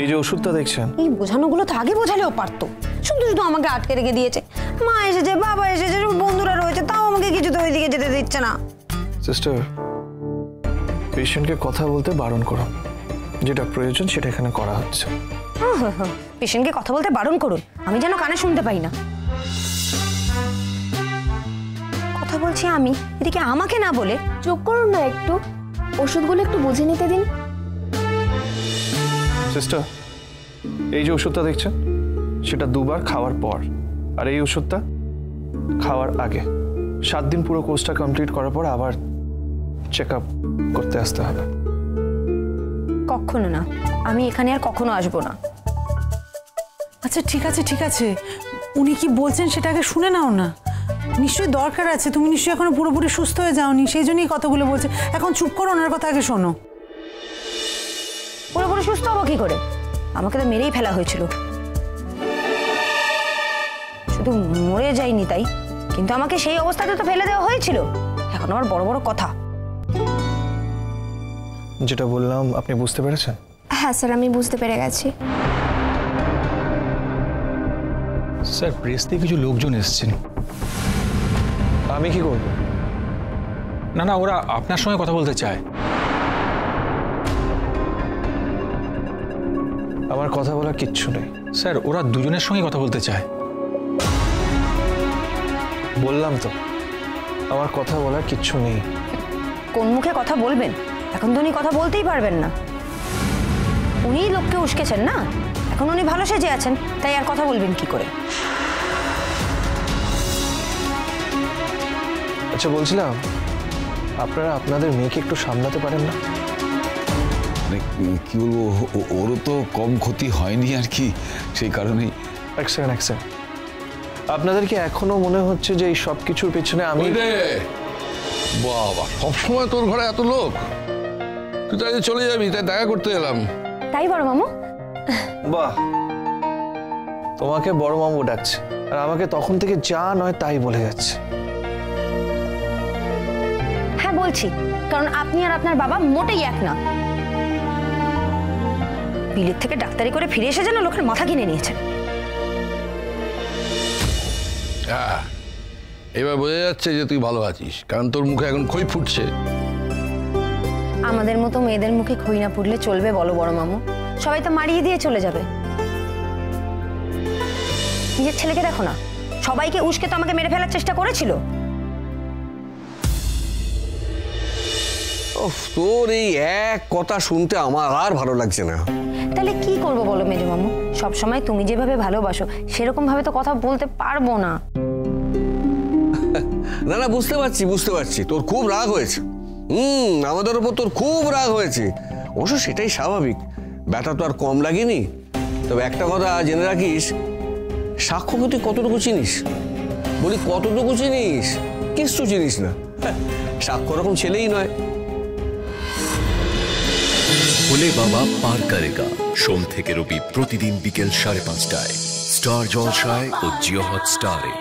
এই যে ওষুধটা দেখছেন, এই বোঝানোগুলো তো আগে বোঝালেও পারতো, শুধু শুধু আমাকে আটকে রেখে দিয়েছে। মা এসেছে, বাবা এসেছে, বন্ধুরা রয়েছে, তাও আমাকে কিছুতে ওইদিকে যেতে দিচ্ছে না। সিস্টার, পেশেন্টকে কথা বলতে বারণ করুন, যেটা প্রয়োজন সেটা এখানে করা হচ্ছে। পেশেন্টকে কথা বলতে বারণ করুন, আমি যেন কানে শুনতে পাই না। কথা বলছি আমি, এদিকে আমাকে না বলে। চুপ করুন না একটু, ওষুধগুলো একটু বুঝে নিতে দিন। সিস্টার, এই যে ওষুধটা দেখছেন সেটা 2 বার খাওয়ার পর, আর এই ওষুধটা খাওয়ার আগে। 7 দিন পুরো কোর্সটা কমপ্লিট করার পর আবার চেক আপ করতে আসতে হবে। কখনো না, আমি এখানে আর কখনো আসবো না। আচ্ছা ঠিক আছে ঠিক আছে, উনি কি বলছেন সেটা আগে শুনে নাও না। নিশ্চয়ই দরকার আছে, তুমি নিশ্চয়ই এখনো পুরোপুরি সুস্থ হয়ে যাওনি, সেই জন্যই কথাগুলো বলছে। এখন চুপ করো, ওনার কথা আগে শোনো। পুরোপুরি সুস্থ হবো কি করে? আমাকে তো মেরেই ফেলা হয়েছিল, শুধু মরে যাইনি তাই, কিন্তু আমাকে সেই অবস্থাতে তো ফেলে দেওয়া হয়েছিল। এখন আমার বড় বড় কথা। যেটা বললাম আপনি বুঝতে পেরেছেন? হ্যাঁ স্যার, আমি বুঝতে পেরে গেছি। স্যার, প্রেস থেকে কিছু লোকজন এসেছেন। আমি কি করব? না না, ওরা আপনার সঙ্গে কথা বলতে চায়। আমার কথা বলার কিচ্ছু নেই। স্যার, ওরা দুজনের সঙ্গে কথা বলতে চায়। বললাম তো, আমার কথা বলার কিচ্ছু নেই। কোন মুখে কথা বলবেন? এখন তো উনি কথা বলতেই পারবেন না, উনিই লোককে উস্কেছেন না। এখন উনি ভালো সেজে আছেন, তাই আর কথা বলবেন কি করে? আচ্ছা বলছিলাম, আপনারা আপনাদের মেয়েকে একটু সামলাতে পারেন না? কি বলবো, ওরও তো কম ক্ষতি হয়নি আর কি, সেই কারণেই। এক সেকেন্ড, আপনাদের কি এখনো মনে হচ্ছে যে এই সব কিছুর পেছনে আমি? বাবা, সবসময় তোর ঘরে এত লোক? তুই তাই চলে যাবি, তাই দেখা করতে এলাম। তাই বড় মামু? বাহ, তোমাকে বড় মামু ডাকছে, আর আমাকে তখন থেকে যা নয় তাই বলে যাচ্ছে। হ্যাঁ বলছি, কারণ আপনি আর আপনার বাবা মোটেই এক না। বিলেত থেকে ডাক্তারি করে ফিরে এসে যেন লোকের মাথা কিনে নিয়েছেন। হ্যাঁ, এবার বোঝা যাচ্ছে যে তুই ভালো আছিস, কারণ তোর মুখে এখন খই ফুটছে। আমাদের মতো মেয়েদের মুখে খই না ফুটলে চলবে বলো বড় মামু? সবাই তো মারিয়ে দিয়ে চলে যাবে। নিজের ছেলেকে দেখো না, সবাইকে উস্কে তো আমাকে মেরে ফেলার চেষ্টা করেছিল। তোর এই এক কথা শুনতে আমার আর ভালো লাগছে না। তাহলে কি করব বলো মেজো মামু? সবসময় তুমি যেভাবে ভালোবাসো সেরকম ভাবে তো কথা বলতে পারবো না। না না, বুঝতে পারছি তোর খুব রাগ হয়েছে। আমাদের উপর তোর খুব রাগ হয়েছে। অবশ্য সেটাই স্বাভাবিক, ব্যাটা তো আর কম লাগেনি। তবে একটা কথা জেনে রাখিস, সাক্ষ্যকে তুই কতটুকু চিনিস? বলি কতটুকু চিনিস? কিচ্ছু চিনিস না। সাক্ষ্য রকম ছেলেই নয়। ভোলে বাবা পার করেগা, সোম থেকে রবি প্রতিদিন বিকেল 5:30টায় স্টার জলসায় ও জিও হটস্টারে।